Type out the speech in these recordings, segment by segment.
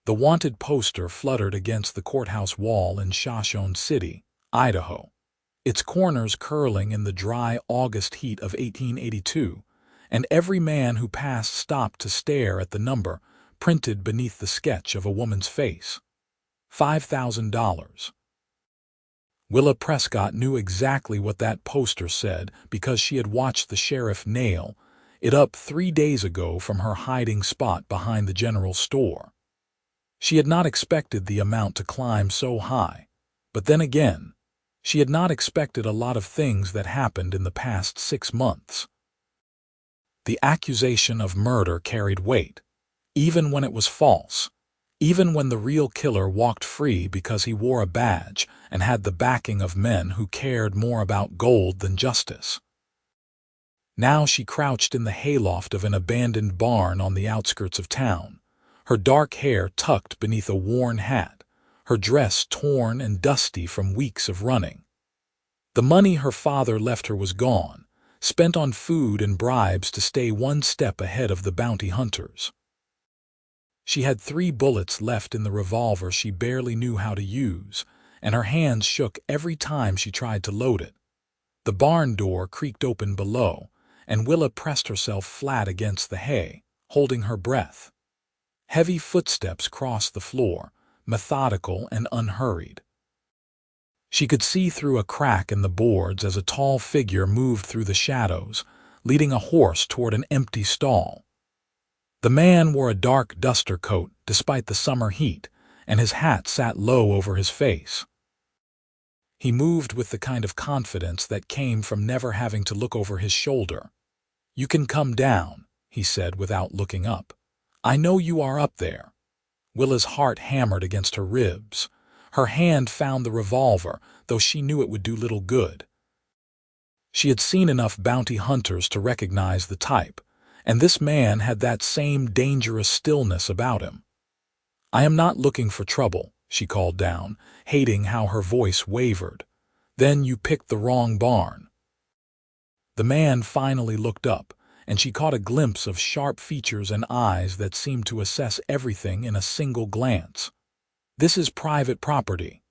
The wanted poster fluttered against the courthouse wall in Shoshone City, Idaho, its corners curling in the dry August heat of 1882, and every man who passed stopped to stare at the number printed beneath the sketch of a woman's face. $5,000. Willa Prescott knew exactly what that poster said because she had watched the sheriff nail it up 3 days ago from her hiding spot behind the general store. She had not expected the amount to climb so high, but then again, she had not expected a lot of things that happened in the past 6 months. The accusation of murder carried weight, even when it was false, even when the real killer walked free because he wore a badge and had the backing of men who cared more about gold than justice. Now she crouched in the hayloft of an abandoned barn on the outskirts of town, her dark hair tucked beneath a worn hat, her dress torn and dusty from weeks of running. The money her father left her was gone, spent on food and bribes to stay one step ahead of the bounty hunters. She had 3 bullets left in the revolver she barely knew how to use, and her hands shook every time she tried to load it. The barn door creaked open below, and Willa pressed herself flat against the hay, holding her breath. Heavy footsteps crossed the floor, methodical and unhurried. She could see through a crack in the boards as a tall figure moved through the shadows, leading a horse toward an empty stall. The man wore a dark duster coat despite the summer heat, and his hat sat low over his face. He moved with the kind of confidence that came from never having to look over his shoulder. "You can come down," he said without looking up. "I know you are up there." Willa's heart hammered against her ribs. Her hand found the revolver, though she knew it would do little good. She had seen enough bounty hunters to recognize the type, and this man had that same dangerous stillness about him. "I am not looking for trouble," she called down, hating how her voice wavered. "Then you picked the wrong barn." The man finally looked up, and she caught a glimpse of sharp features and eyes that seemed to assess everything in a single glance. "This is private property."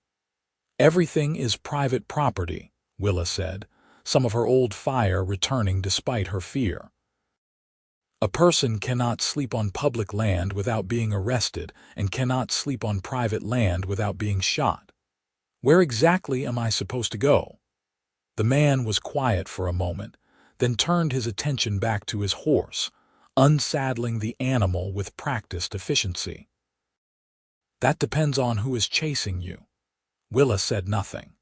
"Everything is private property," Willa said, some of her old fire returning despite her fear. "A person cannot sleep on public land without being arrested and cannot sleep on private land without being shot. Where exactly am I supposed to go?" The man was quiet for a moment, then turned his attention back to his horse, unsaddling the animal with practiced efficiency. "That depends on who is chasing you." Willa said nothing.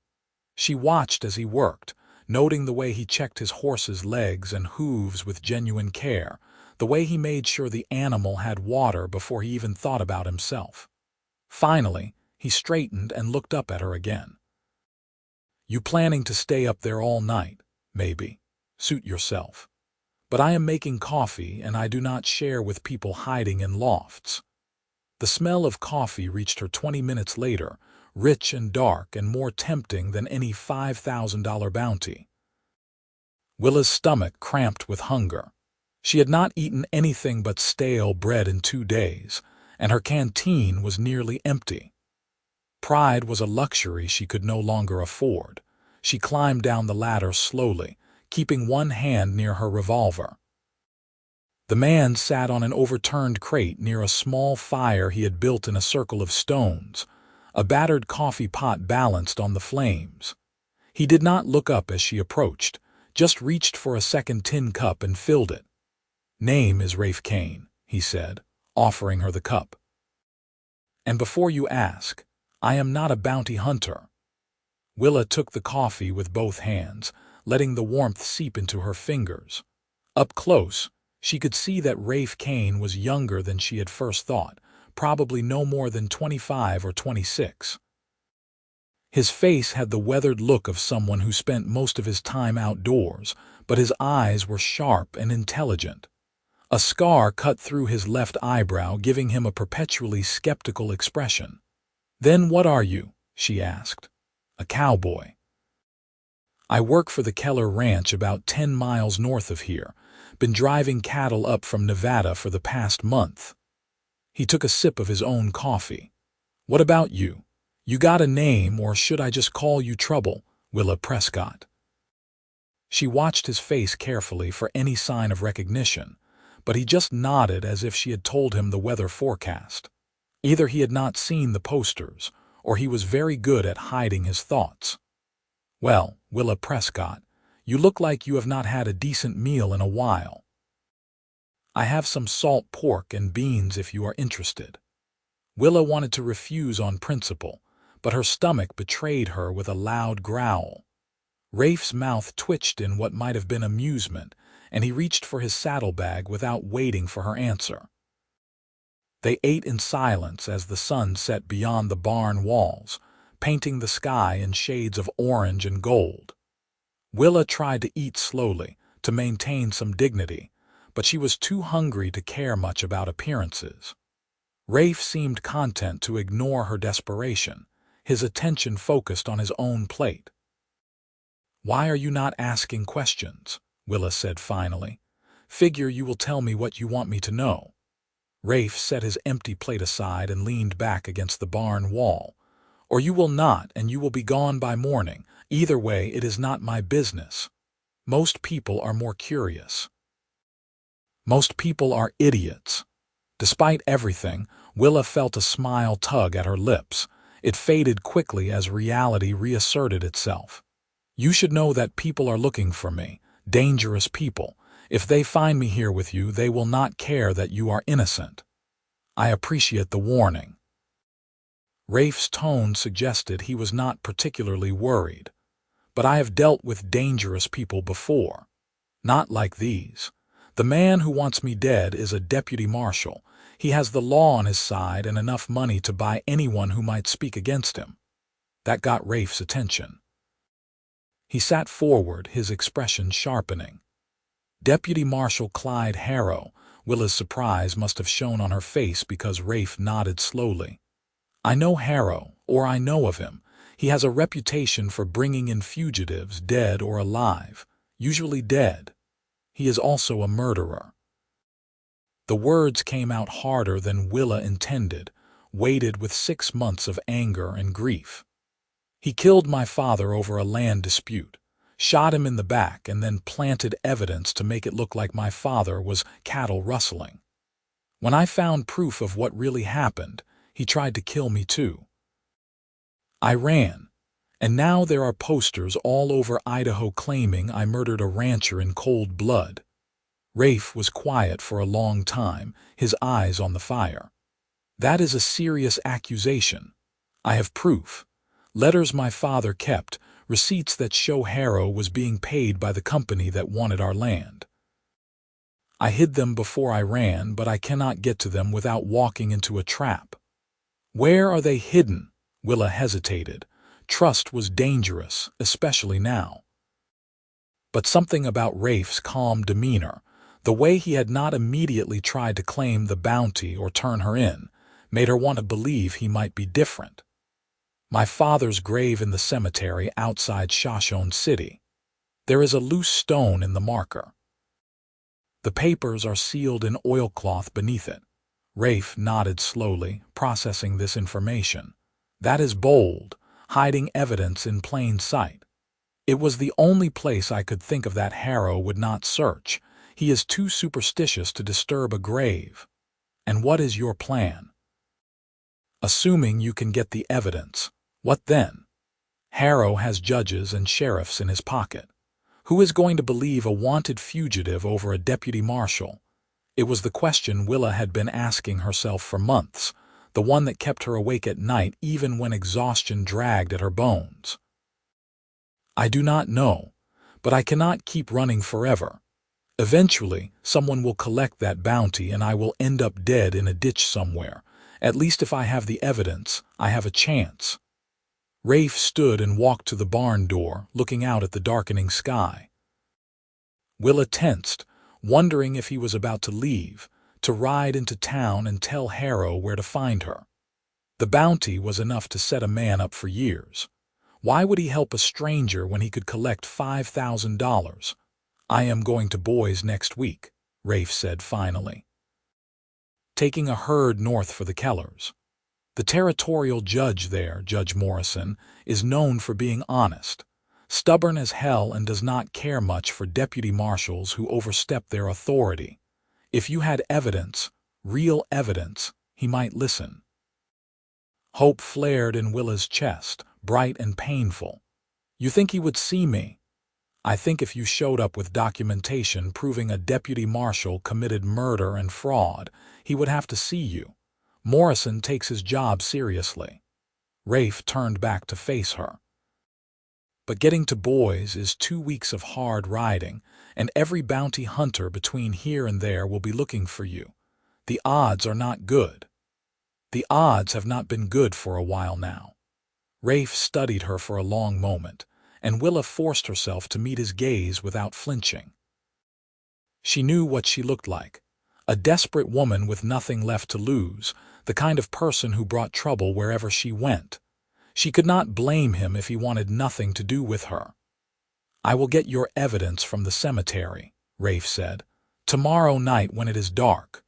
She watched as he worked, noting the way he checked his horse's legs and hooves with genuine care, the way he made sure the animal had water before he even thought about himself. Finally, he straightened and looked up at her again. "You planning to stay up there all night? Maybe. Suit yourself. But I am making coffee, and I do not share with people hiding in lofts." The smell of coffee reached her 20 minutes later, rich and dark and more tempting than any $5,000 bounty. Willa's stomach cramped with hunger. She had not eaten anything but stale bread in 2 days, and her canteen was nearly empty. Pride was a luxury she could no longer afford. She climbed down the ladder slowly, keeping one hand near her revolver. The man sat on an overturned crate near a small fire he had built in a circle of stones, a battered coffee pot balanced on the flames. He did not look up as she approached, just reached for a second tin cup and filled it. "Name is Rafe Kane," he said, offering her the cup. "And before you ask, I am not a bounty hunter." Willa took the coffee with both hands, letting the warmth seep into her fingers. Up close, she could see that Rafe Kane was younger than she had first thought, probably no more than 25 or 26. His face had the weathered look of someone who spent most of his time outdoors, but his eyes were sharp and intelligent. A scar cut through his left eyebrow, giving him a perpetually skeptical expression. "Then what are you?" she asked. "A cowboy." "I work for the Keller Ranch about 10 miles north of here. Been driving cattle up from Nevada for the past month." He took a sip of his own coffee. "What about you? You got a name, or should I just call you Trouble, Willa Prescott?" She watched his face carefully for any sign of recognition, but he just nodded as if she had told him the weather forecast. Either he had not seen the posters, or he was very good at hiding his thoughts. "Well, Willa Prescott, you look like you have not had a decent meal in a while. I have some salt pork and beans if you are interested." Willa wanted to refuse on principle, but her stomach betrayed her with a loud growl. Rafe's mouth twitched in what might have been amusement, and he reached for his saddlebag without waiting for her answer. They ate in silence as the sun set beyond the barn walls, painting the sky in shades of orange and gold. Willa tried to eat slowly, to maintain some dignity, but she was too hungry to care much about appearances. Rafe seemed content to ignore her desperation, his attention focused on his own plate. "Why are you not asking questions?" Willa said finally. "Figure you will tell me what you want me to know." Rafe set his empty plate aside and leaned back against the barn wall. "Or you will not, and you will be gone by morning. Either way, it is not my business. Most people are more curious. Most people are idiots." Despite everything, Willa felt a smile tug at her lips. It faded quickly as reality reasserted itself. "You should know that people are looking for me, dangerous people. If they find me here with you, they will not care that you are innocent. I appreciate the warning." Rafe's tone suggested he was not particularly worried. "But I have dealt with dangerous people before. Not like these. The man who wants me dead is a deputy marshal. He has the law on his side and enough money to buy anyone who might speak against him." That got Rafe's attention. He sat forward, his expression sharpening. "Deputy Marshal Clyde Harrow." Willa's surprise must have shown on her face because Rafe nodded slowly. "I know Harrow, or I know of him. He has a reputation for bringing in fugitives, dead or alive, usually dead. He is also a murderer." The words came out harder than Willa intended, weighted with 6 months of anger and grief. "He killed my father over a land dispute, shot him in the back, and then planted evidence to make it look like my father was cattle rustling. When I found proof of what really happened, he tried to kill me too. I ran, and now there are posters all over Idaho claiming I murdered a rancher in cold blood." Rafe was quiet for a long time, his eyes on the fire. "That is a serious accusation. I have proof. Letters my father kept, receipts that show Harrow was being paid by the company that wanted our land. I hid them before I ran, but I cannot get to them without walking into a trap." "Where are they hidden?" Willa hesitated. Trust was dangerous, especially now. But something about Rafe's calm demeanor, the way he had not immediately tried to claim the bounty or turn her in, made her want to believe he might be different. "My father's grave in the cemetery outside Shoshone City. There is a loose stone in the marker. The papers are sealed in oilcloth beneath it." Rafe nodded slowly, processing this information. "That is bold, hiding evidence in plain sight. It was the only place I could think of that Harrow would not search. He is too superstitious to disturb a grave. And what is your plan?" "Assuming you can get the evidence. What then? Harrow has judges and sheriffs in his pocket. Who is going to believe a wanted fugitive over a deputy marshal?" It was the question Willa had been asking herself for months, the one that kept her awake at night even when exhaustion dragged at her bones. "I do not know, but I cannot keep running forever. Eventually, someone will collect that bounty and I will end up dead in a ditch somewhere. At least if I have the evidence, I have a chance." Rafe stood and walked to the barn door, looking out at the darkening sky. Willa tensed, wondering if he was about to leave, to ride into town and tell Harrow where to find her. The bounty was enough to set a man up for years. Why would he help a stranger when he could collect $5,000? "I am going to Boise next week," Rafe said finally. taking a herd north for the Kellers. The territorial judge there, Judge Morrison, is known for being honest, stubborn as hell, and does not care much for deputy marshals who overstep their authority. If you had evidence, real evidence, he might listen. Hope flared in Willa's chest, bright and painful. You think he would see me? I think if you showed up with documentation proving a deputy marshal committed murder and fraud, he would have to see you. Morrison takes his job seriously. Rafe turned back to face her. But getting to Boise is 2 weeks of hard riding, and every bounty hunter between here and there will be looking for you. The odds are not good. The odds have not been good for a while now. Rafe studied her for a long moment, and Willa forced herself to meet his gaze without flinching. She knew what she looked like. A desperate woman with nothing left to lose, the kind of person who brought trouble wherever she went. She could not blame him if he wanted nothing to do with her. I will get your evidence from the cemetery, Rafe said, tomorrow night when it is dark.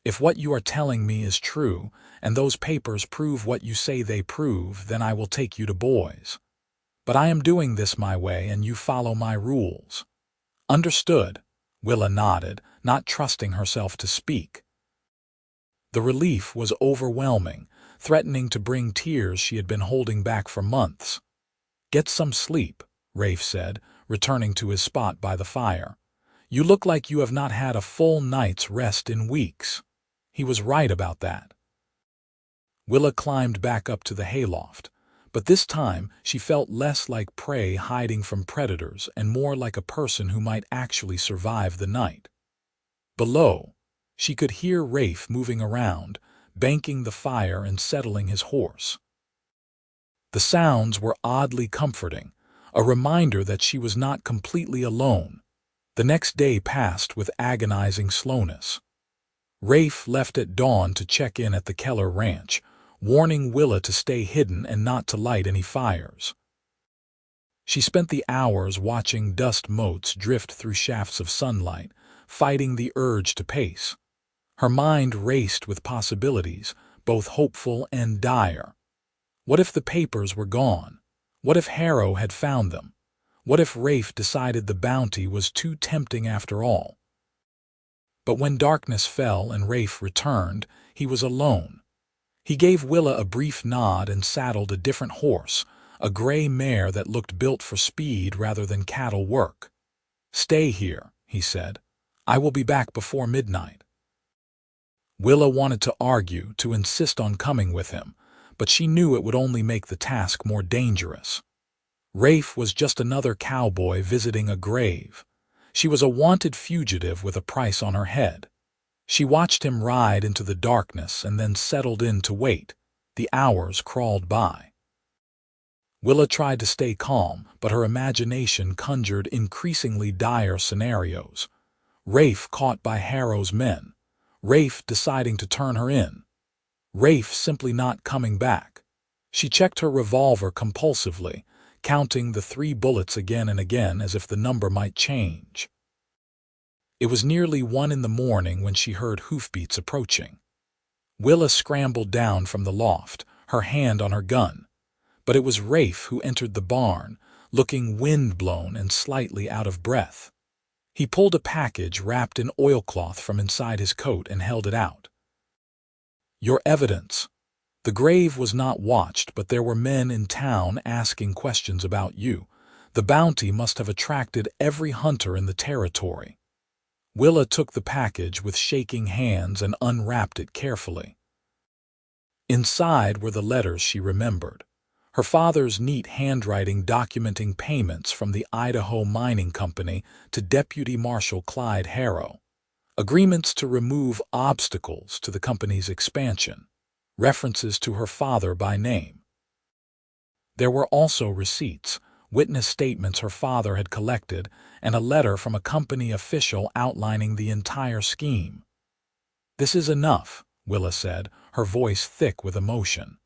If what you are telling me is true, and those papers prove what you say they prove, then I will take you to Boise. But I am doing this my way, and you follow my rules. Understood, Willa nodded, not trusting herself to speak. The relief was overwhelming, threatening to bring tears she had been holding back for months. Get some sleep, Rafe said, returning to his spot by the fire. You look like you have not had a full night's rest in weeks. He was right about that. Willa climbed back up to the hayloft, but this time she felt less like prey hiding from predators and more like a person who might actually survive the night. Below, she could hear Rafe moving around, banking the fire and settling his horse. The sounds were oddly comforting, a reminder that she was not completely alone. The next day passed with agonizing slowness. Rafe left at dawn to check in at the Keller ranch, warning Willa to stay hidden and not to light any fires. She spent the hours watching dust motes drift through shafts of sunlight, fighting the urge to pace. Her mind raced with possibilities, both hopeful and dire. What if the papers were gone? What if Harrow had found them? What if Rafe decided the bounty was too tempting after all? But when darkness fell and Rafe returned, he was alone. He gave Willa a brief nod and saddled a different horse, a gray mare that looked built for speed rather than cattle work. Stay here, he said. I will be back before midnight. Willa wanted to argue, to insist on coming with him, but she knew it would only make the task more dangerous. Rafe was just another cowboy visiting a grave. She was a wanted fugitive with a price on her head. She watched him ride into the darkness and then settled in to wait. The hours crawled by. Willa tried to stay calm, but her imagination conjured increasingly dire scenarios. Rafe caught by Harrow's men. Rafe deciding to turn her in. Rafe simply not coming back. She checked her revolver compulsively, counting the 3 bullets again and again as if the number might change. It was nearly 1 in the morning when she heard hoofbeats approaching. Willa scrambled down from the loft, her hand on her gun. But it was Rafe who entered the barn, looking wind-blown and slightly out of breath. He pulled a package wrapped in oilcloth from inside his coat and held it out. Your evidence. The grave was not watched, but there were men in town asking questions about you. The bounty must have attracted every hunter in the territory. Willa took the package with shaking hands and unwrapped it carefully. Inside were the letters she remembered. Her father's neat handwriting documenting payments from the Idaho mining company to Deputy Marshal Clyde Harrow. Agreements to remove obstacles to the company's expansion. References to her father by name. There were also receipts, witness statements her father had collected, and a letter from a company official outlining the entire scheme. This is enough, Willa said, her voice thick with emotion.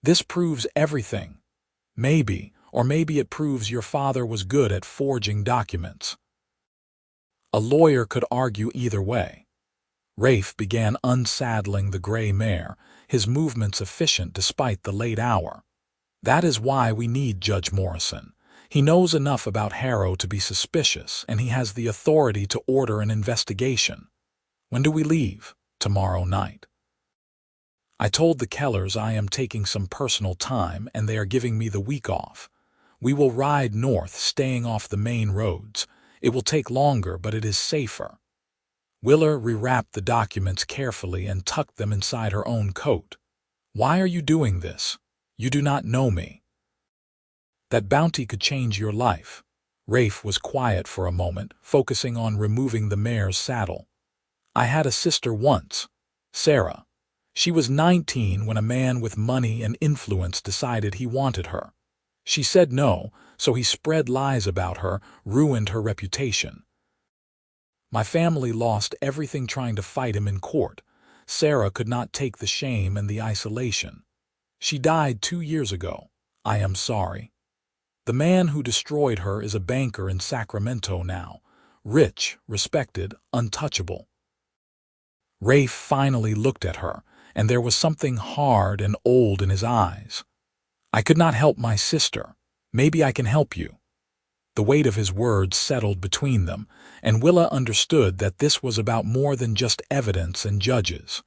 This proves everything. Maybe, or maybe it proves your father was good at forging documents. A lawyer could argue either way. Rafe began unsaddling the gray mare, his movements efficient despite the late hour. "That is why we need Judge Morrison. He knows enough about Harrow to be suspicious, and he has the authority to order an investigation. When do we leave?" "Tomorrow night." "I told the Kellers I am taking some personal time and they are giving me the week off. We will ride north, staying off the main roads. It will take longer, but it is safer." Willa rewrapped the documents carefully and tucked them inside her own coat. "Why are you doing this? You do not know me." "That bounty could change your life." Rafe was quiet for a moment, focusing on removing the mare's saddle. "I had a sister once, Sarah. She was 19 when a man with money and influence decided he wanted her. She said no, so he spread lies about her, ruined her reputation. My family lost everything trying to fight him in court. Sarah could not take the shame and the isolation. She died 2 years ago. I am sorry. The man who destroyed her is a banker in Sacramento now. Rich, respected, untouchable." Rafe finally looked at her, and there was something hard and old in his eyes. "I could not help my sister. Maybe I can help you." The weight of his words settled between them, and Willa understood that this was about more than just evidence and judges.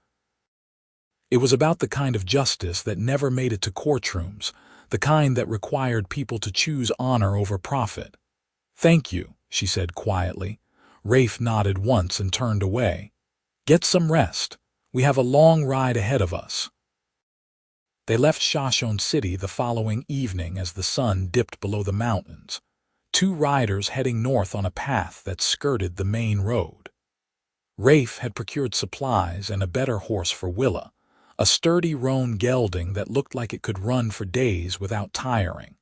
It was about the kind of justice that never made it to courtrooms, the kind that required people to choose honor over profit. "Thank you," she said quietly. Rafe nodded once and turned away. "Get some rest. We have a long ride ahead of us." They left Shoshone City the following evening as the sun dipped below the mountains, 2 riders heading north on a path that skirted the main road. Rafe had procured supplies and a better horse for Willa, a sturdy roan gelding that looked like it could run for days without tiring.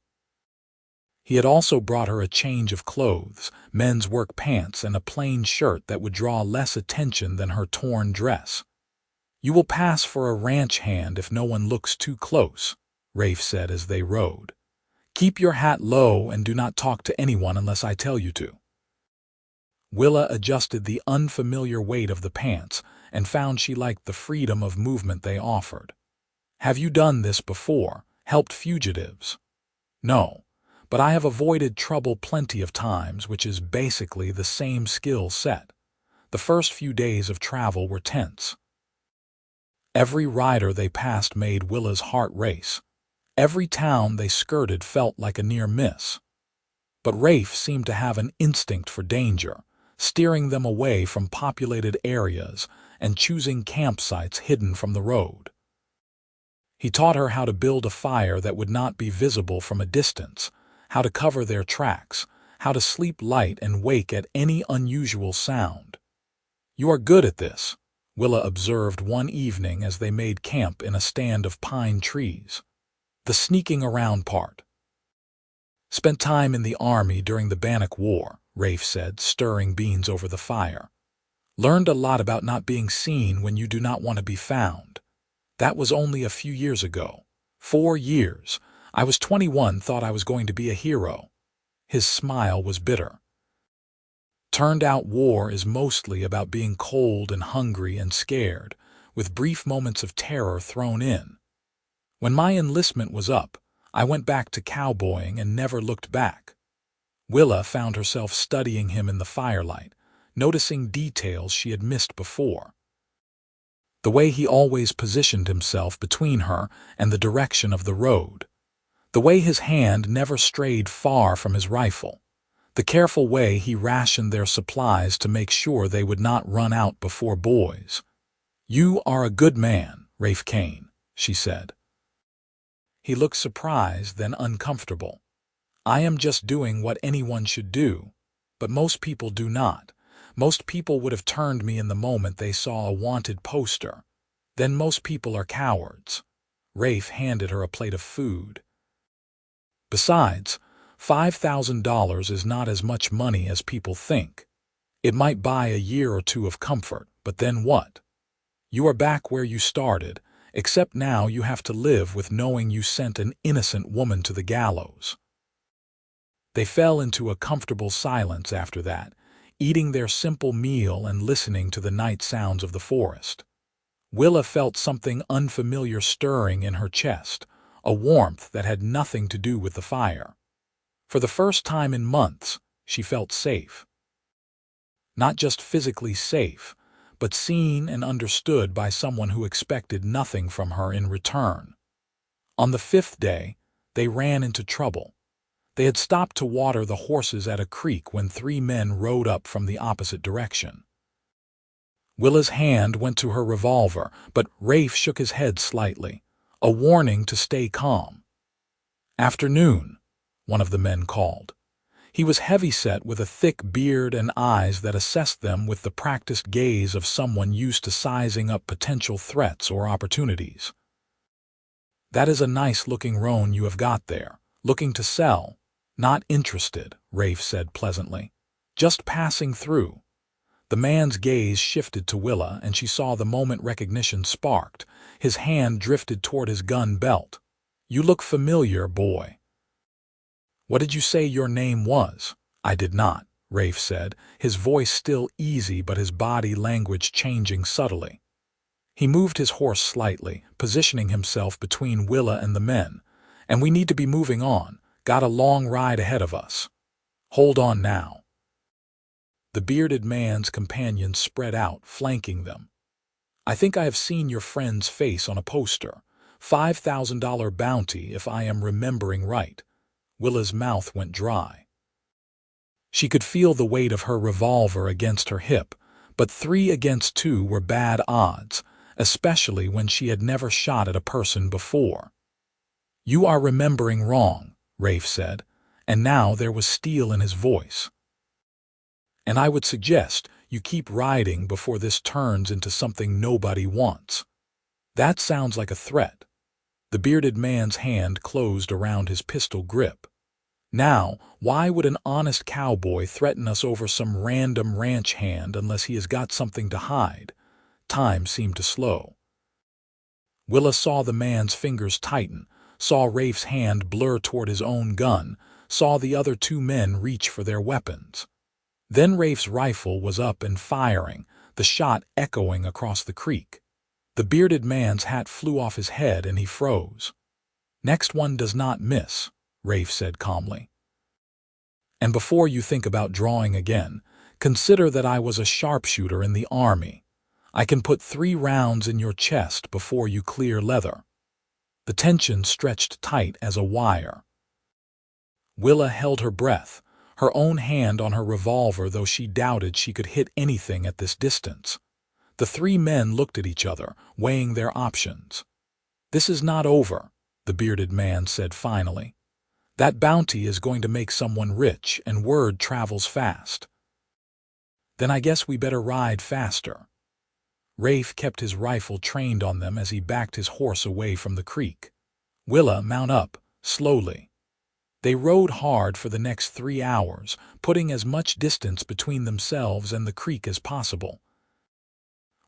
He had also brought her a change of clothes, men's work pants and a plain shirt that would draw less attention than her torn dress. "You will pass for a ranch hand if no one looks too close," Rafe said as they rode. "Keep your hat low and do not talk to anyone unless I tell you to." Willa adjusted the unfamiliar weight of the pants and found she liked the freedom of movement they offered. "Have you done this before? Helped fugitives?" "No, but I have avoided trouble plenty of times, which is basically the same skill set." The first few days of travel were tense. Every rider they passed made Willa's heart race. Every town they skirted felt like a near miss. But Rafe seemed to have an instinct for danger, steering them away from populated areas and choosing campsites hidden from the road. He taught her how to build a fire that would not be visible from a distance, how to cover their tracks, how to sleep light and wake at any unusual sound. "You are good at this," Willa observed one evening as they made camp in a stand of pine trees. "The sneaking around part." "Spent time in the army during the Bannock War," Rafe said, stirring beans over the fire. "Learned a lot about not being seen when you do not want to be found. That was only a few years ago. 4 years. I was 21, thought I was going to be a hero." His smile was bitter. "Turned out war is mostly about being cold and hungry and scared, with brief moments of terror thrown in. When my enlistment was up, I went back to cowboying and never looked back." Willa found herself studying him in the firelight, noticing details she had missed before. The way he always positioned himself between her and the direction of the road. The way his hand never strayed far from his rifle. The careful way he rationed their supplies to make sure they would not run out before boys. "You are a good man, Rafe Kane," she said. He looked surprised, then uncomfortable. "I am just doing what anyone should do, but most people do not. Most people would have turned me in the moment they saw a wanted poster. Then most people are cowards." Rafe handed her a plate of food. "Besides, $5,000 is not as much money as people think. It might buy a year or 2 of comfort, but then what? You are back where you started, except now you have to live with knowing you sent an innocent woman to the gallows." They fell into a comfortable silence after that, eating their simple meal and listening to the night sounds of the forest. Willa felt something unfamiliar stirring in her chest, a warmth that had nothing to do with the fire. For the first time in months, she felt safe. Not just physically safe, but seen and understood by someone who expected nothing from her in return. On the 5th day, they ran into trouble. They had stopped to water the horses at a creek when 3 men rode up from the opposite direction. Willa's hand went to her revolver, but Rafe shook his head slightly, a warning to stay calm. "Afternoon," one of the men called. He was heavy-set with a thick beard and eyes that assessed them with the practiced gaze of someone used to sizing up potential threats or opportunities. "That is a nice-looking roan you have got there. Looking to sell?" "Not interested," Rafe said pleasantly. "Just passing through." The man's gaze shifted to Willa, and she saw the moment recognition sparked. His hand drifted toward his gun belt. "You look familiar, boy." "What did you say your name was?" "I did not," Rafe said, his voice still easy but his body language changing subtly. He moved his horse slightly, positioning himself between Willa and the men. "And we need to be moving on. Got a long ride ahead of us." "Hold on now." The bearded man's companions spread out, flanking them. "I think I have seen your friend's face on a poster. $5,000 bounty, if I am remembering right." Willa's mouth went dry. She could feel the weight of her revolver against her hip, but 3 against 2 were bad odds, especially when she had never shot at a person before. "You are remembering wrong," Rafe said, and now there was steel in his voice. "And I would suggest you keep riding before this turns into something nobody wants." "That sounds like a threat." The bearded man's hand closed around his pistol grip. "Now, why would an honest cowboy threaten us over some random ranch hand unless he has got something to hide?" Time seemed to slow. Willa saw the man's fingers tighten, saw Rafe's hand blur toward his own gun, saw the other 2 men reach for their weapons. Then Rafe's rifle was up and firing, the shot echoing across the creek. The bearded man's hat flew off his head and he froze. "Next one does not miss," Rafe said calmly. "And before you think about drawing again, consider that I was a sharpshooter in the army. I can put 3 rounds in your chest before you clear leather." The tension stretched tight as a wire. Willa held her breath, her own hand on her revolver, though she doubted she could hit anything at this distance. The 3 men looked at each other, weighing their options. "This is not over," the bearded man said finally. "That bounty is going to make someone rich, and word travels fast." "Then I guess we better ride faster." Rafe kept his rifle trained on them as he backed his horse away from the creek. "Willa, mount up, slowly." They rode hard for the next 3 hours, putting as much distance between themselves and the creek as possible.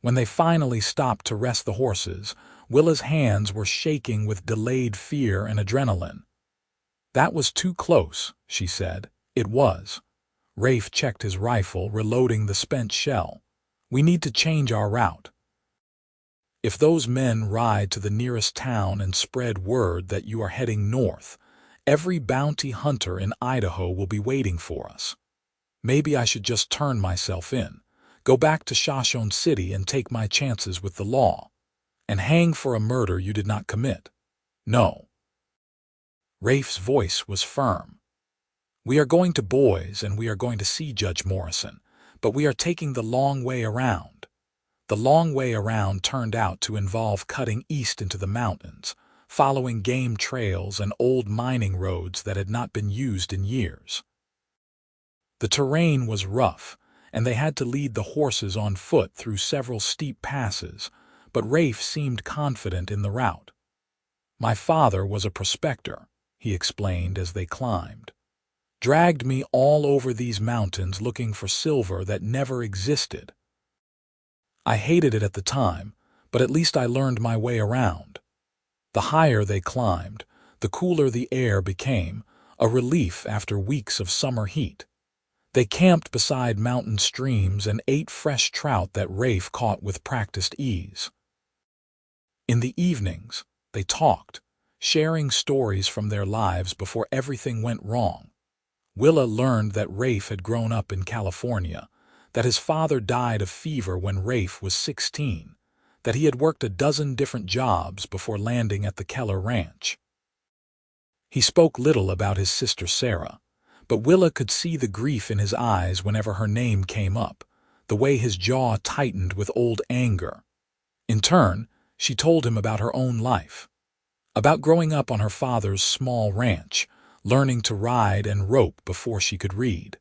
When they finally stopped to rest the horses, Willa's hands were shaking with delayed fear and adrenaline. "That was too close," she said. "It was." Rafe checked his rifle, reloading the spent shell. "We need to change our route. If those men ride to the nearest town and spread word that you are heading north, every bounty hunter in Idaho will be waiting for us. Maybe I should just turn myself in, go back to Shoshone City and take my chances with the law, and hang for a murder you did not commit." "No." Rafe's voice was firm. "We are going to Boise and we are going to see Judge Morrison, but we are taking the long way around." The long way around turned out to involve cutting east into the mountains, following game trails and old mining roads that had not been used in years. The terrain was rough, and they had to lead the horses on foot through several steep passes, but Rafe seemed confident in the route. "My father was a prospector," he explained as they climbed. "Dragged me all over these mountains looking for silver that never existed. I hated it at the time, but at least I learned my way around." The higher they climbed, the cooler the air became, a relief after weeks of summer heat. They camped beside mountain streams and ate fresh trout that Rafe caught with practiced ease. In the evenings, they talked, sharing stories from their lives before everything went wrong. Willa learned that Rafe had grown up in California, that his father died of fever when Rafe was 16, that he had worked a dozen different jobs before landing at the Keller Ranch. He spoke little about his sister Sarah, but Willa could see the grief in his eyes whenever her name came up, the way his jaw tightened with old anger. In turn, she told him about her own life, about growing up on her father's small ranch, learning to ride and rope before she could read,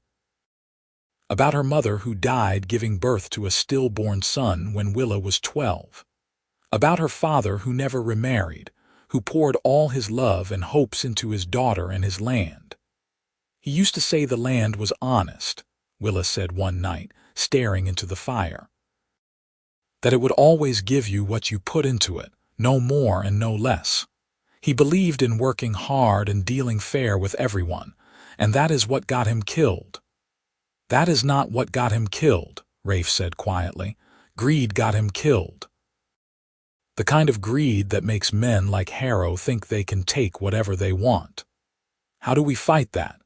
about her mother who died giving birth to a stillborn son when Willa was 12, about her father who never remarried, who poured all his love and hopes into his daughter and his land. He used to say the land was honest, Willa said one night, staring into the fire, that it would always give you what you put into it, no more and no less. He believed in working hard and dealing fair with everyone, and that is what got him killed. That is not what got him killed, Rafe said quietly. Greed got him killed. The kind of greed that makes men like Harrow think they can take whatever they want. How do we fight that?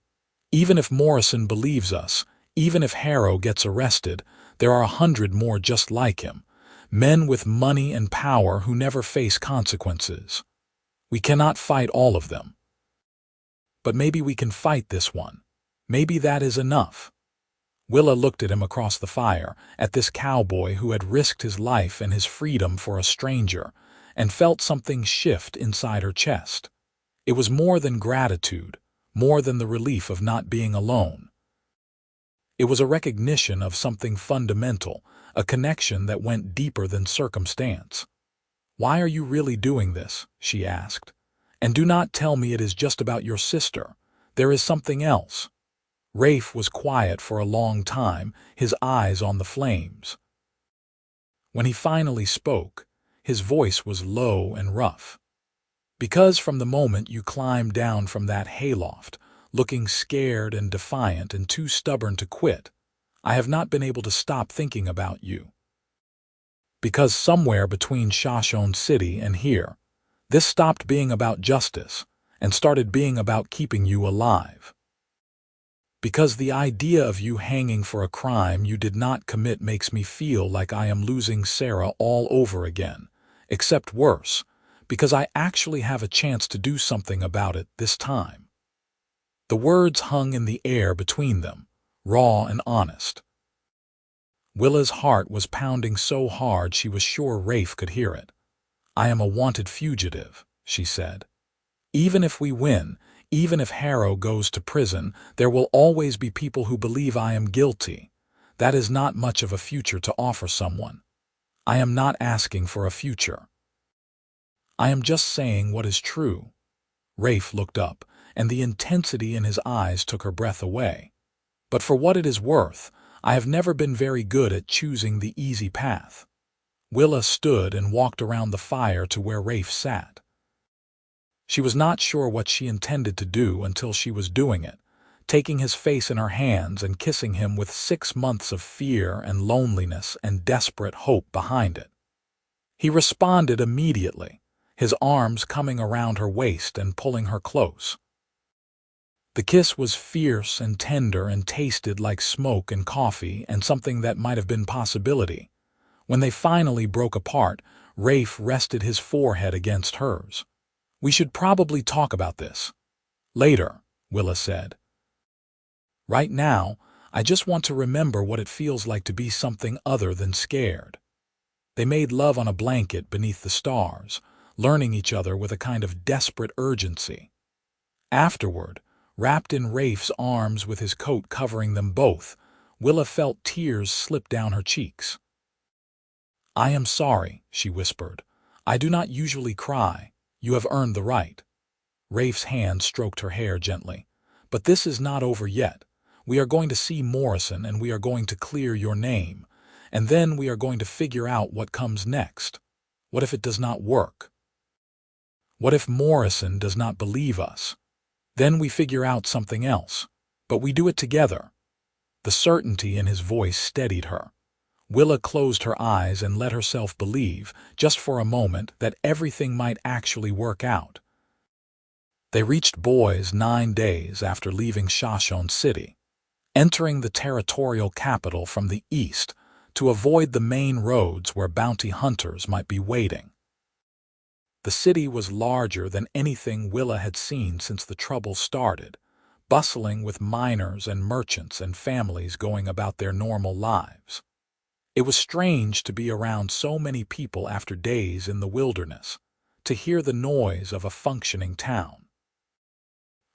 Even if Morrison believes us, even if Harrow gets arrested, there are 100 more just like him, men with money and power who never face consequences. We cannot fight all of them. But maybe we can fight this one. Maybe that is enough. Willa looked at him across the fire, at this cowboy who had risked his life and his freedom for a stranger, and felt something shift inside her chest. It was more than gratitude, more than the relief of not being alone. It was a recognition of something fundamental, a connection that went deeper than circumstance. "Why are you really doing this?" she asked. "And do not tell me it is just about your sister. There is something else." Rafe was quiet for a long time, his eyes on the flames. When he finally spoke, his voice was low and rough. "Because from the moment you climbed down from that hayloft, looking scared and defiant and too stubborn to quit, I have not been able to stop thinking about you. Because somewhere between Shoshone City and here, this stopped being about justice and started being about keeping you alive. Because the idea of you hanging for a crime you did not commit makes me feel like I am losing Sarah all over again, except worse, because I actually have a chance to do something about it this time." The words hung in the air between them, raw and honest. Willa's heart was pounding so hard she was sure Rafe could hear it. "I am a wanted fugitive," she said. "Even if we win, even if Harrow goes to prison, there will always be people who believe I am guilty. That is not much of a future to offer someone. I am not asking for a future. I am just saying what is true." Rafe looked up, and the intensity in his eyes took her breath away. "But for what it is worth, I have never been very good at choosing the easy path." Willa stood and walked around the fire to where Rafe sat. She was not sure what she intended to do until she was doing it, taking his face in her hands and kissing him with 6 months of fear and loneliness and desperate hope behind it. He responded immediately, his arms coming around her waist and pulling her close. The kiss was fierce and tender and tasted like smoke and coffee and something that might have been possibility. When they finally broke apart, Rafe rested his forehead against hers. "We should probably talk about this later," Willa said. "Right now, I just want to remember what it feels like to be something other than scared." They made love on a blanket beneath the stars, learning each other with a kind of desperate urgency. Afterward, wrapped in Rafe's arms with his coat covering them both, Willa felt tears slip down her cheeks. "I am sorry," she whispered. "I do not usually cry. You have earned the right." Rafe's hand stroked her hair gently. "But this is not over yet. We are going to see Morrison and we are going to clear your name. And then we are going to figure out what comes next. What if it does not work? What if Morrison does not believe us? Then we figure out something else. But we do it together. The certainty in his voice steadied her. Willa closed her eyes and let herself believe, just for a moment, that everything might actually work out. They reached Boise 9 days after leaving Shoshone City, entering the territorial capital from the east to avoid the main roads where bounty hunters might be waiting. The city was larger than anything Willa had seen since the trouble started, bustling with miners and merchants and families going about their normal lives. It was strange to be around so many people after days in the wilderness, to hear the noise of a functioning town.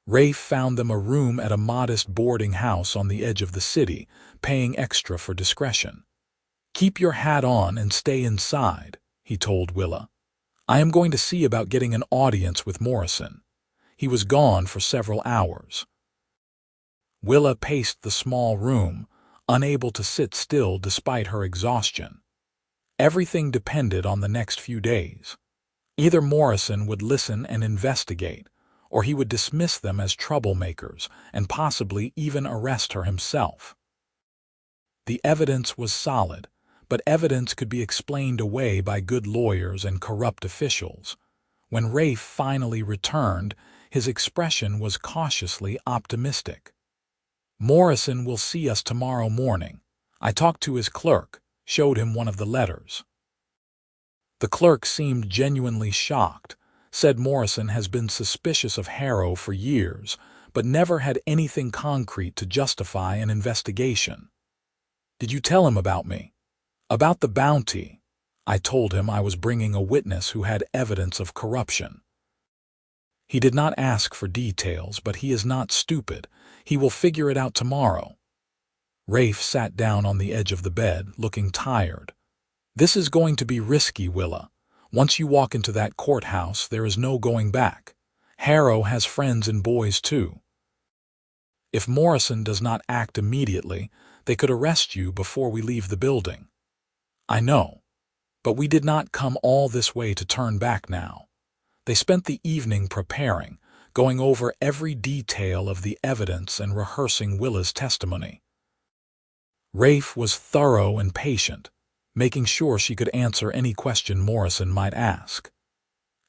Rafe found them a room at a modest boarding house on the edge of the city, paying extra for discretion. "Keep your hat on and stay inside," he told Willa. "I am going to see about getting an audience with Morrison. He was gone for several hours." Willa paced the small room, unable to sit still despite her exhaustion. Everything depended on the next few days. Either Morrison would listen and investigate, or he would dismiss them as troublemakers and possibly even arrest her himself. The evidence was solid, but evidence could be explained away by good lawyers and corrupt officials. When Rafe finally returned, his expression was cautiously optimistic. "Morrison will see us tomorrow morning. I talked to his clerk, showed him one of the letters." The clerk seemed genuinely shocked, said Morrison has been suspicious of Harrow for years, but never had anything concrete to justify an investigation. "Did you tell him about me?" "About the bounty. I told him I was bringing a witness who had evidence of corruption. He did not ask for details, but he is not stupid. He will figure it out tomorrow." Rafe sat down on the edge of the bed, looking tired. "This is going to be risky, Willa. Once you walk into that courthouse, there is no going back. Harrow has friends in Boise too. If Morrison does not act immediately, they could arrest you before we leave the building." "I know. But we did not come all this way to turn back now." They spent the evening preparing, going over every detail of the evidence and rehearsing Willa's testimony. Rafe was thorough and patient, making sure she could answer any question Morrison might ask.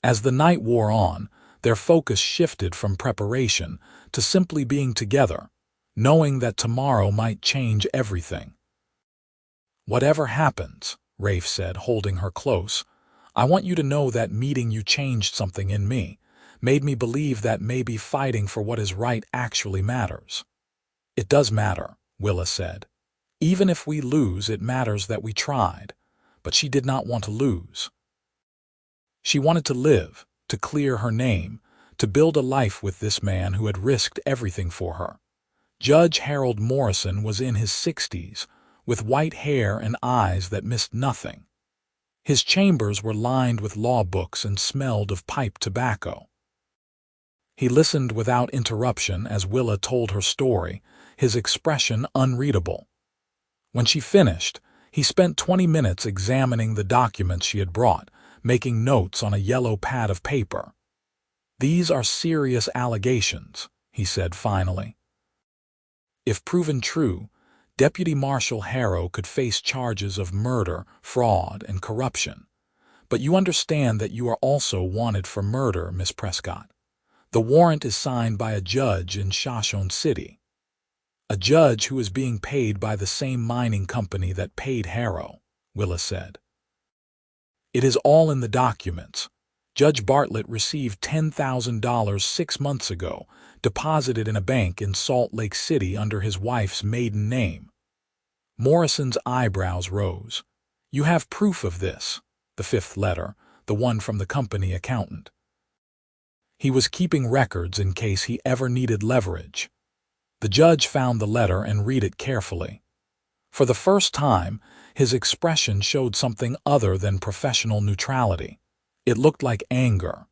As the night wore on, their focus shifted from preparation to simply being together, knowing that tomorrow might change everything. "Whatever happens," Rafe said, holding her close, "I want you to know that meeting you changed something in me, made me believe that maybe fighting for what is right actually matters." "It does matter," Willa said. "Even if we lose, it matters that we tried." But she did not want to lose. She wanted to live, to clear her name, to build a life with this man who had risked everything for her. Judge Harold Morrison was in his 60s, with white hair and eyes that missed nothing. His chambers were lined with law books and smelled of pipe tobacco. He listened without interruption as Willa told her story, his expression unreadable. When she finished, he spent 20 minutes examining the documents she had brought, making notes on a yellow pad of paper. "These are serious allegations," he said finally. "If proven true, Deputy Marshal Harrow could face charges of murder, fraud, and corruption. But you understand that you are also wanted for murder, Miss Prescott. The warrant is signed by a judge in Shoshone City. A judge who is being paid by the same mining company that paid Harrow," Willa said. "It is all in the documents. Judge Bartlett received $10,000 6 months ago, deposited in a bank in Salt Lake City under his wife's maiden name." Morrison's eyebrows rose. "You have proof of this?" The 5th letter, the one from the company accountant. He was keeping records in case he ever needed leverage. The judge found the letter and read it carefully. For the first time, his expression showed something other than professional neutrality. It looked like anger.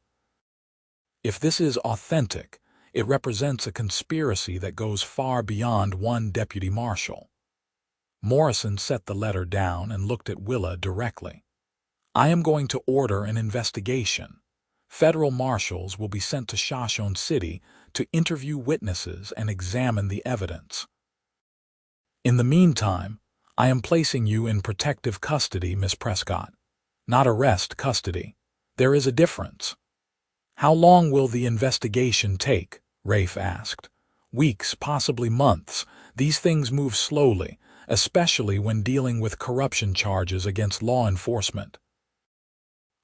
"If this is authentic, it represents a conspiracy that goes far beyond one deputy marshal." Morrison set the letter down and looked at Willa directly. "I am going to order an investigation. Federal marshals will be sent to Shoshone City to interview witnesses and examine the evidence." In the meantime, I am placing you in protective custody, Miss Prescott. Not arrest custody. There is a difference." "How long will the investigation take?" Rafe asked. "Weeks, possibly months. These things move slowly, especially when dealing with corruption charges against law enforcement."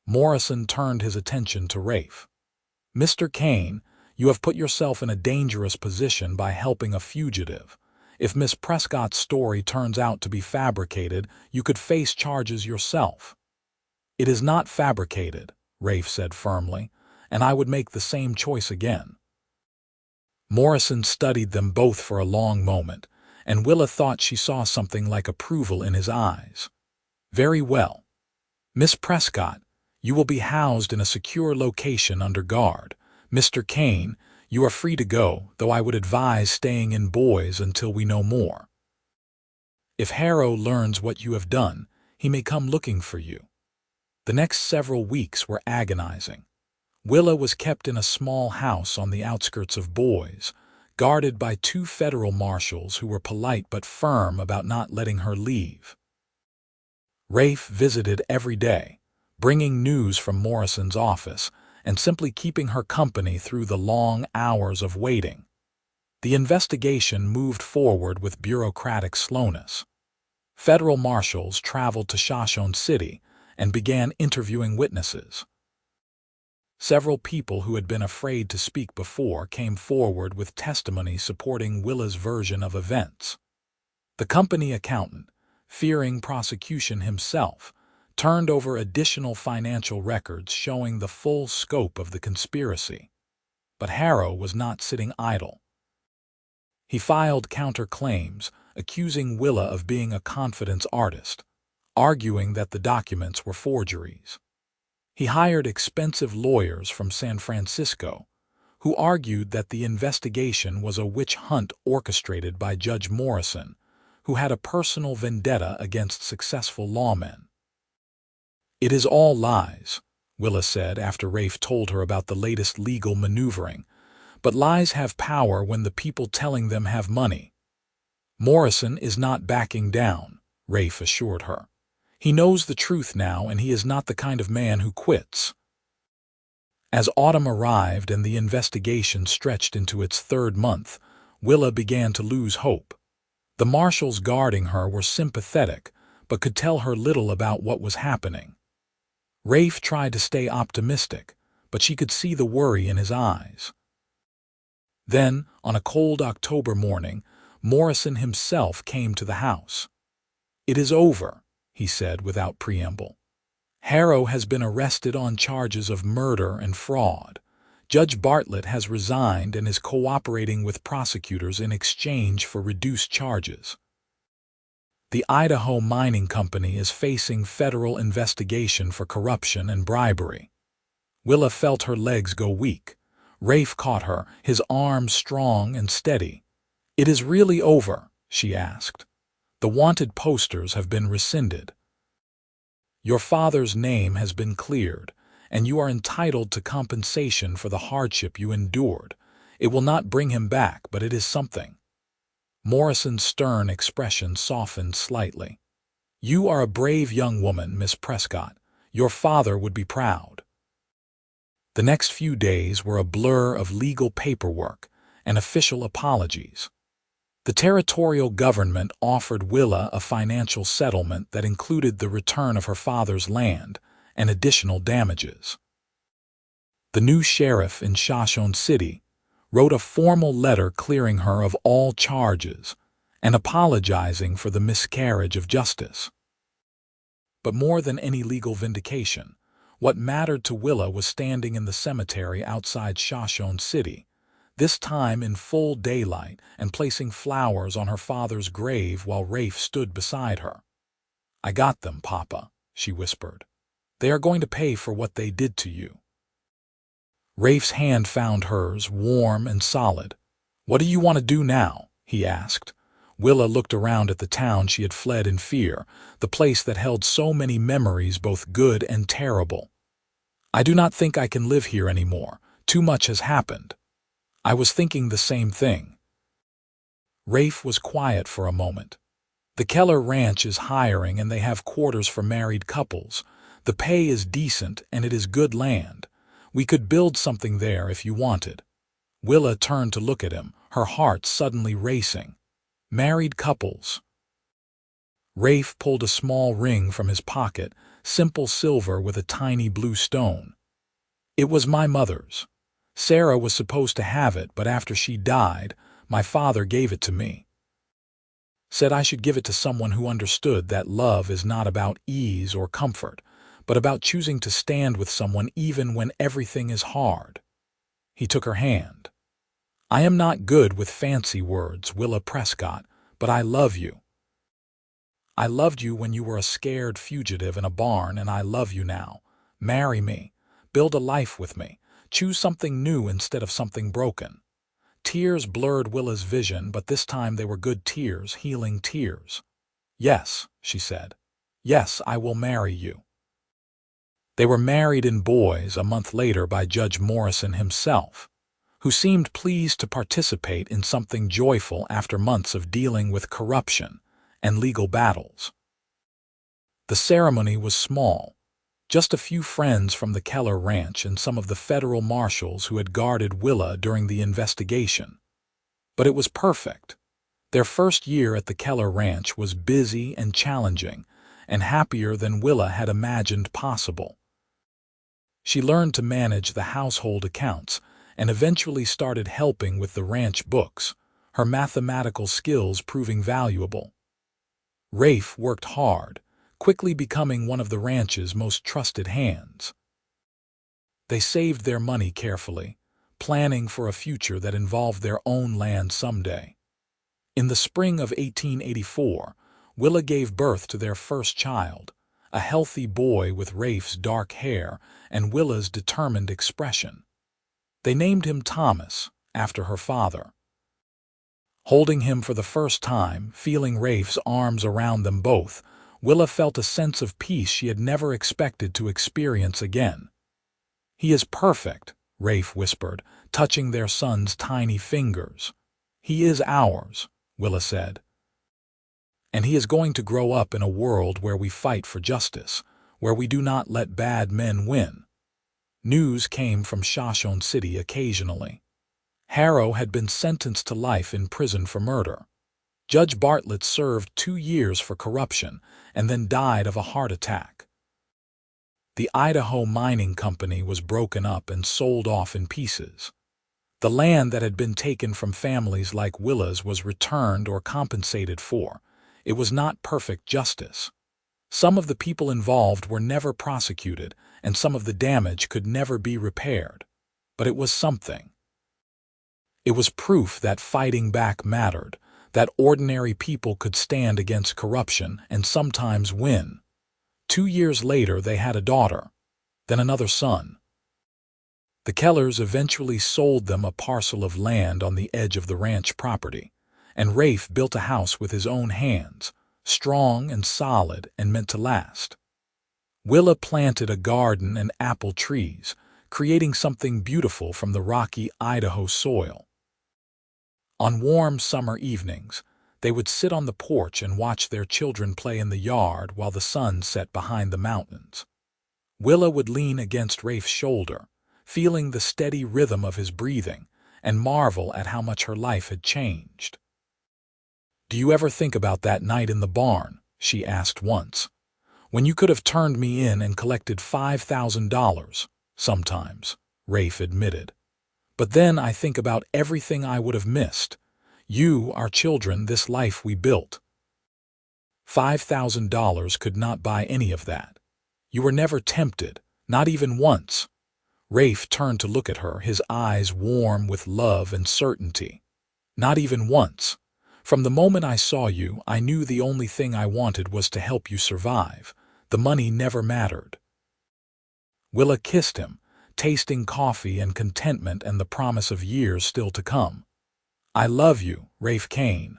Morrison turned his attention to Rafe. "Mr. Kane, you have put yourself in a dangerous position by helping a fugitive. If Miss Prescott's story turns out to be fabricated, you could face charges yourself." "It is not fabricated," Rafe said firmly, "and I would make the same choice again." Morrison studied them both for a long moment, and Willa thought she saw something like approval in his eyes. "Very well. Miss Prescott, you will be housed in a secure location under guard. Mr. Kane, you are free to go, though I would advise staying in Boys until we know more. If Harrow learns what you have done, he may come looking for you." The next several weeks were agonizing. Willa was kept in a small house on the outskirts of Boys, guarded by 2 federal marshals who were polite but firm about not letting her leave. Rafe visited every day, bringing news from Morrison's office and simply keeping her company through the long hours of waiting. The investigation moved forward with bureaucratic slowness. Federal marshals traveled to Shoshone City and began interviewing witnesses. Several people who had been afraid to speak before came forward with testimony supporting Willa's version of events. The company accountant, fearing prosecution himself, turned over additional financial records showing the full scope of the conspiracy. But Harrow was not sitting idle. He filed counterclaims, accusing Willa of being a confidence artist, arguing that the documents were forgeries. He hired expensive lawyers from San Francisco, who argued that the investigation was a witch hunt orchestrated by Judge Morrison, who had a personal vendetta against successful lawmen. "It is all lies," Willa said after Rafe told her about the latest legal maneuvering, "but lies have power when the people telling them have money." "Morrison is not backing down," Rafe assured her. "He knows the truth now, and he is not the kind of man who quits." As autumn arrived and the investigation stretched into its 3rd month, Willa began to lose hope. The marshals guarding her were sympathetic, but could tell her little about what was happening. Rafe tried to stay optimistic, but she could see the worry in his eyes. Then, on a cold October morning, Morrison himself came to the house. "It is over," he said without preamble. "Harrow has been arrested on charges of murder and fraud. Judge Bartlett has resigned and is cooperating with prosecutors in exchange for reduced charges. The Idaho mining company is facing federal investigation for corruption and bribery." Willa felt her legs go weak. Rafe caught her, his arms strong and steady. "It is really over?" she asked. "The wanted posters have been rescinded. Your father's name has been cleared, and you are entitled to compensation for the hardship you endured. It will not bring him back, but it is something." Morrison's stern expression softened slightly. "You are a brave young woman, Miss Prescott. Your father would be proud." The next few days were a blur of legal paperwork and official apologies. The territorial government offered Willa a financial settlement that included the return of her father's land and additional damages. The new sheriff in Shoshone City wrote a formal letter clearing her of all charges and apologizing for the miscarriage of justice. But more than any legal vindication, what mattered to Willa was standing in the cemetery outside Shoshone City, this time in full daylight, and placing flowers on her father's grave while Rafe stood beside her. "I got them, Papa," she whispered. "They are going to pay for what they did to you." Rafe's hand found hers, warm and solid. "What do you want to do now?" he asked. Willa looked around at the town she had fled in fear, the place that held so many memories, both good and terrible. "I do not think I can live here anymore. Too much has happened." "I was thinking the same thing." Rafe was quiet for a moment. The Keller Ranch is hiring and they have quarters for married couples. The pay is decent and it is good land. We could build something there if you wanted." Willa turned to look at him, her heart suddenly racing. Married couples. Rafe pulled a small ring from his pocket, simple silver with a tiny blue stone. "It was my mother's. Sarah was supposed to have it, but after she died, my father gave it to me. Said I should give it to someone who understood that love is not about ease or comfort, but about choosing to stand with someone even when everything is hard." He took her hand. "I am not good with fancy words, Willa Prescott, but I love you. I loved you when you were a scared fugitive in a barn, and I love you now. Marry me. Build a life with me. Choose something new instead of something broken." Tears blurred Willa's vision, but this time they were good tears, healing tears. "Yes," she said. "Yes, I will marry you." They were married in Boise a month later by Judge Morrison himself, who seemed pleased to participate in something joyful after months of dealing with corruption and legal battles. The ceremony was small, just a few friends from the Keller Ranch and some of the federal marshals who had guarded Willa during the investigation. But it was perfect. Their first year at the Keller Ranch was busy and challenging, and happier than Willa had imagined possible. She learned to manage the household accounts and eventually started helping with the ranch books, her mathematical skills proving valuable. Rafe worked hard, quickly becoming one of the ranch's most trusted hands. They saved their money carefully, planning for a future that involved their own land someday. In the spring of 1884, Willa gave birth to their first child, a healthy boy with Rafe's dark hair and Willa's determined expression. They named him Thomas, after her father. Holding him for the first time, feeling Rafe's arms around them both, Willa felt a sense of peace she had never expected to experience again. "He is perfect," Rafe whispered, touching their son's tiny fingers. "He is ours," Willa said. "And he is going to grow up in a world where we fight for justice, where we do not let bad men win." News came from Shoshone City occasionally. Harrow had been sentenced to life in prison for murder. Judge Bartlett served 2 years for corruption and then died of a heart attack. The Idaho mining company was broken up and sold off in pieces. The land that had been taken from families like Willa's was returned or compensated for. It was not perfect justice. Some of the people involved were never prosecuted, and some of the damage could never be repaired. But it was something. It was proof that fighting back mattered, that ordinary people could stand against corruption and sometimes win. 2 years later, they had a daughter, then another son. The Kellers eventually sold them a parcel of land on the edge of the ranch property, and Rafe built a house with his own hands, strong and solid and meant to last. Willa planted a garden and apple trees, creating something beautiful from the rocky Idaho soil. On warm summer evenings, they would sit on the porch and watch their children play in the yard while the sun set behind the mountains. Willa would lean against Rafe's shoulder, feeling the steady rhythm of his breathing, and marvel at how much her life had changed. "Do you ever think about that night in the barn?" she asked once. "When you could have turned me in and collected $5,000, sometimes," Rafe admitted. "But then I think about everything I would have missed. You, our children, this life we built. $5,000 could not buy any of that. You were never tempted, not even once." Rafe turned to look at her, his eyes warm with love and certainty. "Not even once. From the moment I saw you, I knew the only thing I wanted was to help you survive. The money never mattered." Willa kissed him, tasting coffee and contentment and the promise of years still to come. "I love you, Rafe Kane."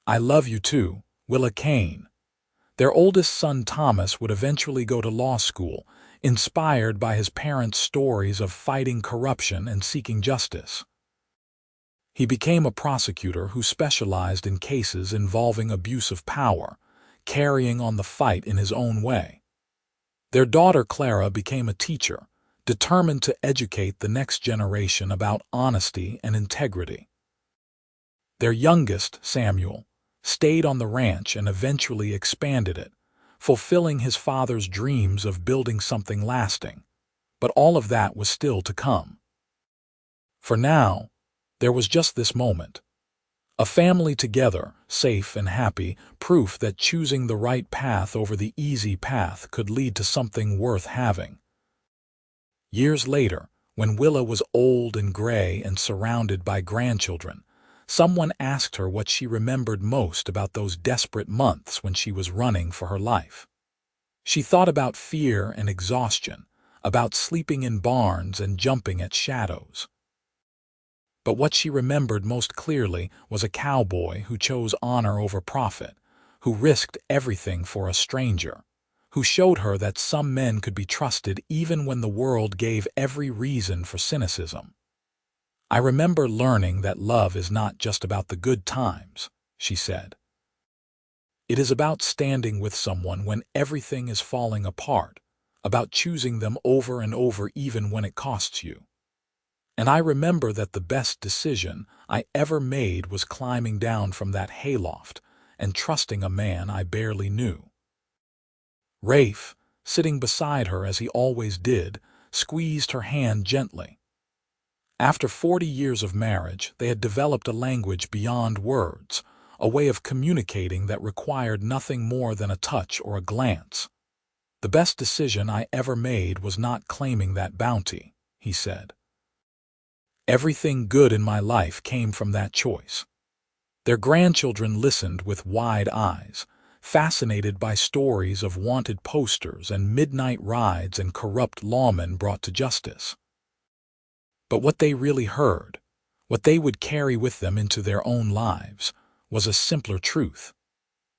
"I love you too, Willa Kane." Their oldest son Thomas would eventually go to law school, inspired by his parents' stories of fighting corruption and seeking justice. He became a prosecutor who specialized in cases involving abuse of power, carrying on the fight in his own way. Their daughter Clara became a teacher, determined to educate the next generation about honesty and integrity. Their youngest, Samuel, stayed on the ranch and eventually expanded it, fulfilling his father's dreams of building something lasting. But all of that was still to come. For now, there was just this moment. A family together, safe and happy, proof that choosing the right path over the easy path could lead to something worth having. Years later, when Willa was old and gray and surrounded by grandchildren, someone asked her what she remembered most about those desperate months when she was running for her life. She thought about fear and exhaustion, about sleeping in barns and jumping at shadows. But what she remembered most clearly was a cowboy who chose honor over profit, who risked everything for a stranger, who showed her that some men could be trusted even when the world gave every reason for cynicism. "I remember learning that love is not just about the good times," she said. "It is about standing with someone when everything is falling apart, about choosing them over and over even when it costs you. And I remember that the best decision I ever made was climbing down from that hayloft and trusting a man I barely knew." Rafe, sitting beside her as he always did, squeezed her hand gently. After 40 years of marriage, they had developed a language beyond words, a way of communicating that required nothing more than a touch or a glance. "The best decision I ever made was not claiming that bounty," he said. "Everything good in my life came from that choice." Their grandchildren listened with wide eyes, fascinated by stories of wanted posters and midnight rides and corrupt lawmen brought to justice. But what they really heard, what they would carry with them into their own lives, was a simpler truth.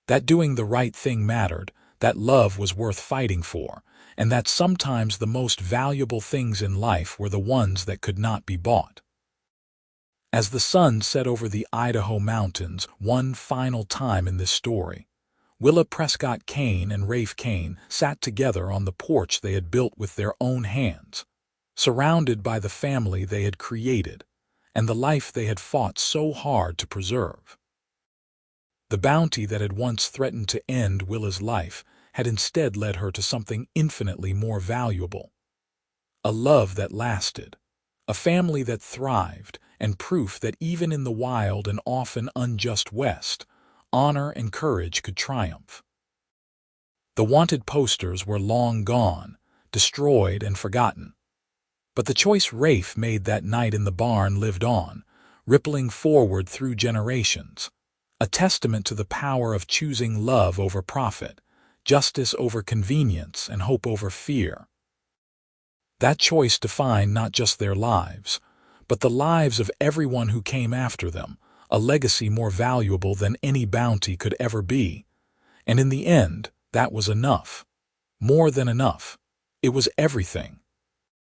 That doing the right thing mattered, that love was worth fighting for, and that sometimes the most valuable things in life were the ones that could not be bought. As the sun set over the Idaho mountains one final time in this story, Willa Prescott Kane and Rafe Kane sat together on the porch they had built with their own hands, surrounded by the family they had created and the life they had fought so hard to preserve. The bounty that had once threatened to end Willa's life had instead led her to something infinitely more valuable. A love that lasted, a family that thrived, and proof that even in the wild and often unjust West, honor and courage could triumph. The wanted posters were long gone, destroyed and forgotten. But the choice Rafe made that night in the barn lived on, rippling forward through generations, a testament to the power of choosing love over profit, justice over convenience, and hope over fear. That choice defined not just their lives, but the lives of everyone who came after them, a legacy more valuable than any bounty could ever be. And in the end, that was enough. More than enough. It was everything.